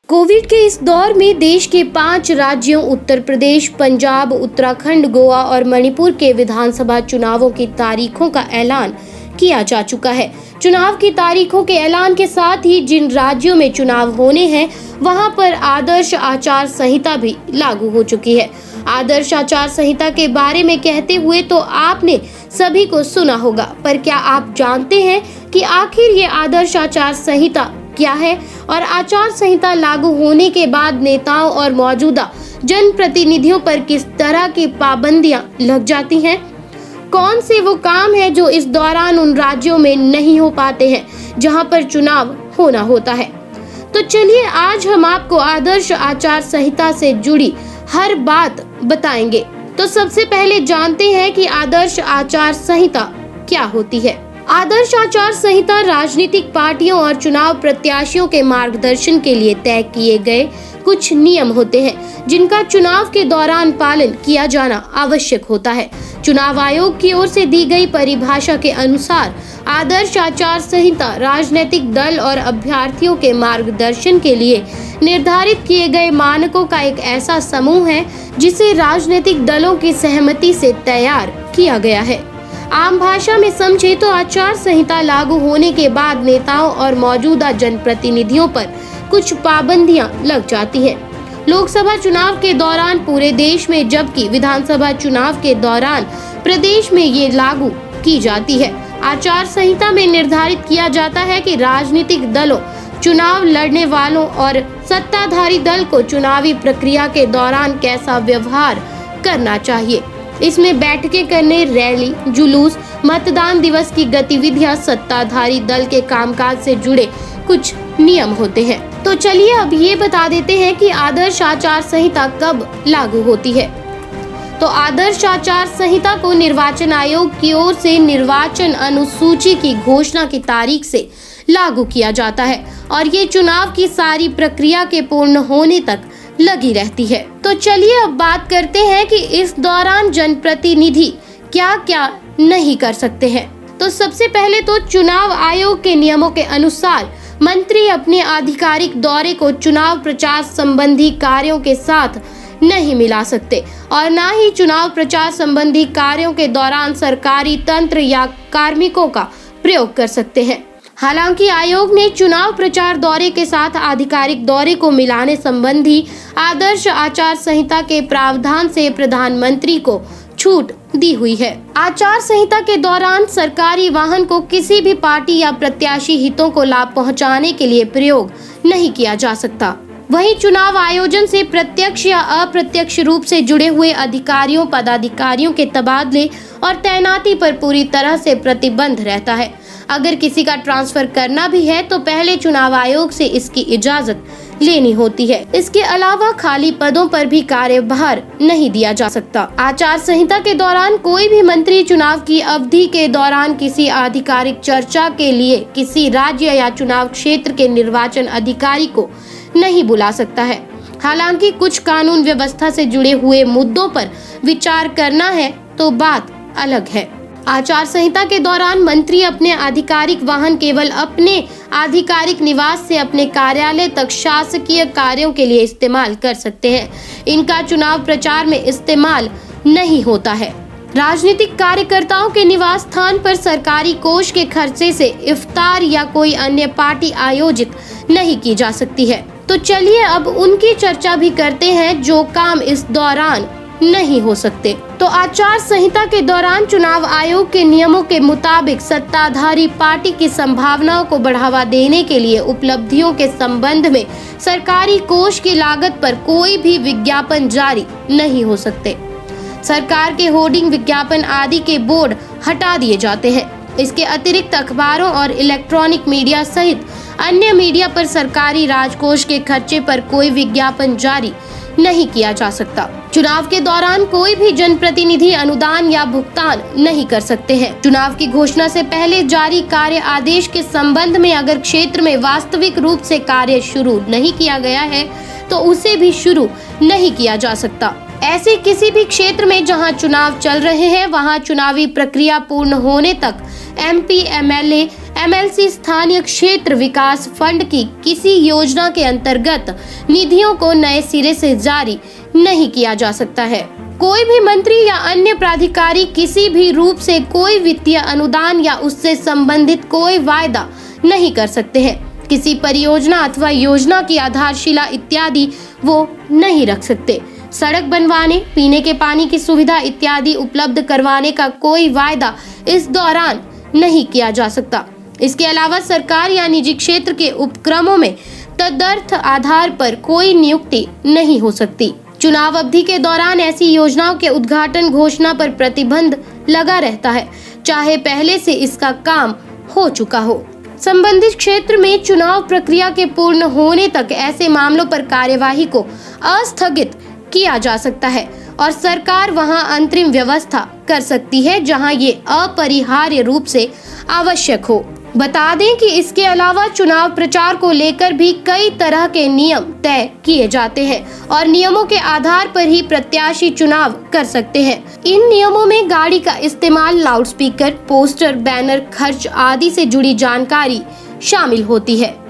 Covid के इस दौर में देश के 5 राज्यों उत्तर प्रदेश, पंजाब, उत्तराखंड, गोवा और मणिपुर के विधानसभा चुनावों की तारीखों का ऐलान किया जा चुका है। चुनाव की तारीखों के ऐलान के साथ ही जिन राज्यों में चुनाव होने हैं वहां पर आदर्श आचार संहिता भी लागू हो चुकी है। आदर्श आचार संहिता के बारे में कहते हुए तो आपने सभी को सुना होगा, पर क्या आप जानते हैं कि आखिर ये आदर्श आचार संहिता क्या है और आचार संहिता लागू होने के बाद नेताओं और मौजूदा जनप्रतिनिधियों पर किस तरह की पाबंदियां लग जाती हैं? कौन से वो काम है जो इस दौरान उन राज्यों में नहीं हो पाते हैं जहां पर चुनाव होना होता है? तो चलिए आज हम आपको आदर्श आचार संहिता से जुड़ी हर बात बताएंगे। तो सबसे पहले जानते हैं कि आदर्श आचार संहिता क्या होती है। आदर्श आचार संहिता राजनीतिक पार्टियों और चुनाव प्रत्याशियों के मार्गदर्शन के लिए तय किए गए कुछ नियम होते हैं जिनका चुनाव के दौरान पालन किया जाना आवश्यक होता है। चुनाव आयोग की ओर से दी गई परिभाषा के अनुसार आदर्श आचार संहिता राजनीतिक दल और अभ्यर्थियों के मार्गदर्शन के लिए निर्धारित किए गए मानकों का एक ऐसा समूह है जिसे राजनीतिक दलों की सहमति से तैयार किया गया है। आम भाषा में समझे तो आचार संहिता लागू होने के बाद नेताओं और मौजूदा जनप्रतिनिधियों पर कुछ पाबंदियां लग जाती हैं। लोकसभा चुनाव के दौरान पूरे देश में, जबकि विधानसभा चुनाव के दौरान प्रदेश में ये लागू की जाती है। आचार संहिता में निर्धारित किया जाता है कि राजनीतिक दलों, चुनाव लड़ने वालों और सत्ताधारी दल को चुनावी प्रक्रिया के दौरान कैसा व्यवहार करना चाहिए। इसमें बैठकें करने, रैली, जुलूस, मतदान दिवस की गतिविधियां, सत्ताधारी दल के कामकाज से जुड़े कुछ नियम होते हैं। तो चलिए अब ये बता देते हैं कि आदर्श आचार संहिता कब लागू होती है। तो आदर्श आचार संहिता को निर्वाचन आयोग की ओर से निर्वाचन अनुसूची की घोषणा की तारीख से लागू किया जाता है और ये चुनाव की सारी प्रक्रिया के पूर्ण होने तक लगी रहती है। तो चलिए अब बात करते हैं कि इस दौरान जनप्रतिनिधि क्या क्या नहीं कर सकते हैं। तो सबसे पहले तो चुनाव आयोग के नियमों के अनुसार मंत्री अपने आधिकारिक दौरे को चुनाव प्रचार संबंधी कार्यों के साथ नहीं मिला सकते और न ही चुनाव प्रचार संबंधी कार्यों के दौरान सरकारी तंत्र या कार्मिकों का प्रयोग कर सकते हैं। हालांकि आयोग ने चुनाव प्रचार दौरे के साथ आधिकारिक दौरे को मिलाने संबंधी आदर्श आचार संहिता के प्रावधान से प्रधानमंत्री को छूट दी हुई है। आचार संहिता के दौरान सरकारी वाहन को किसी भी पार्टी या प्रत्याशी हितों को लाभ पहुंचाने के लिए प्रयोग नहीं किया जा सकता। वहीं चुनाव आयोजन से प्रत्यक्ष या अप्रत्यक्ष रूप से जुड़े हुए अधिकारियों, पदाधिकारियों के तबादले और तैनाती पर पूरी तरह से प्रतिबंध रहता है। अगर किसी का ट्रांसफर करना भी है तो पहले चुनाव आयोग से इसकी इजाजत लेनी होती है। इसके अलावा खाली पदों पर भी कार्यभार नहीं दिया जा सकता। आचार संहिता के दौरान कोई भी मंत्री चुनाव की अवधि के दौरान किसी आधिकारिक चर्चा के लिए किसी राज्य या चुनाव क्षेत्र के निर्वाचन अधिकारी को नहीं बुला सकता है। हालांकि कुछ कानून व्यवस्था से जुड़े हुए मुद्दों पर विचार करना है तो बात अलग है। आचार संहिता के दौरान मंत्री अपने आधिकारिक वाहन केवल अपने आधिकारिक निवास से अपने कार्यालय तक शासकीय कार्यों के लिए इस्तेमाल कर सकते हैं। इनका चुनाव प्रचार में इस्तेमाल नहीं होता है। राजनीतिक कार्यकर्ताओं के निवास स्थान पर सरकारी कोष के खर्चे से इफ्तार या कोई अन्य पार्टी आयोजित नहीं की जा सकती है। तो चलिए अब उनकी चर्चा भी करते हैं जो काम इस दौरान नहीं हो सकते। तो आचार संहिता के दौरान चुनाव आयोग के नियमों के मुताबिक सत्ताधारी पार्टी की संभावनाओं को बढ़ावा देने के लिए उपलब्धियों के संबंध में सरकारी कोष की लागत पर कोई भी विज्ञापन जारी नहीं हो सकते। सरकार के होर्डिंग, विज्ञापन आदि के बोर्ड हटा दिए जाते हैं। इसके अतिरिक्त अखबारों और इलेक्ट्रॉनिक मीडिया सहित अन्य मीडिया पर सरकारी राजकोष के खर्चे पर कोई विज्ञापन जारी नहीं किया जा सकता। चुनाव के दौरान कोई भी जनप्रतिनिधि अनुदान या भुगतान नहीं कर सकते हैं। चुनाव की घोषणा से पहले जारी कार्य आदेश के संबंध में अगर क्षेत्र में वास्तविक रूप से कार्य शुरू नहीं किया गया है तो उसे भी शुरू नहीं किया जा सकता। ऐसे किसी भी क्षेत्र में जहां चुनाव चल रहे हैं वहां चुनावी प्रक्रिया पूर्ण होने तक MP, MLA, MLC स्थानीय क्षेत्र विकास फंड की किसी योजना के अंतर्गत निधियों को नए सिरे से जारी नहीं किया जा सकता है। कोई भी मंत्री या अन्य प्राधिकारी किसी भी रूप से कोई वित्तीय अनुदान या उससे संबंधित कोई वायदा नहीं कर सकते हैं। किसी परियोजना अथवा योजना की आधारशिला इत्यादि वो नहीं रख सकते। सड़क बनवाने, पीने के पानी की सुविधा इत्यादि उपलब्ध करवाने का कोई वायदा इस दौरान नहीं किया जा सकता। इसके अलावा सरकार या निजी क्षेत्र के उपक्रमों में तदर्थ आधार पर कोई नियुक्ति नहीं हो सकती। चुनाव अवधि के दौरान ऐसी योजनाओं के उद्घाटन घोषणा पर प्रतिबंध लगा रहता है, चाहे पहले से इसका काम हो चुका हो। संबंधित क्षेत्र में चुनाव प्रक्रिया के पूर्ण होने तक ऐसे मामलों पर कार्यवाही को अस्थगित किया जा सकता है और सरकार वहां अंतरिम व्यवस्था कर सकती है जहां ये अपरिहार्य रूप से आवश्यक हो। बता दें कि इसके अलावा चुनाव प्रचार को लेकर भी कई तरह के नियम तय किए जाते हैं और नियमों के आधार पर ही प्रत्याशी चुनाव कर सकते हैं। इन नियमों में गाड़ी का इस्तेमाल, लाउडस्पीकर, पोस्टर, बैनर, खर्च आदि से जुड़ी जानकारी शामिल होती है।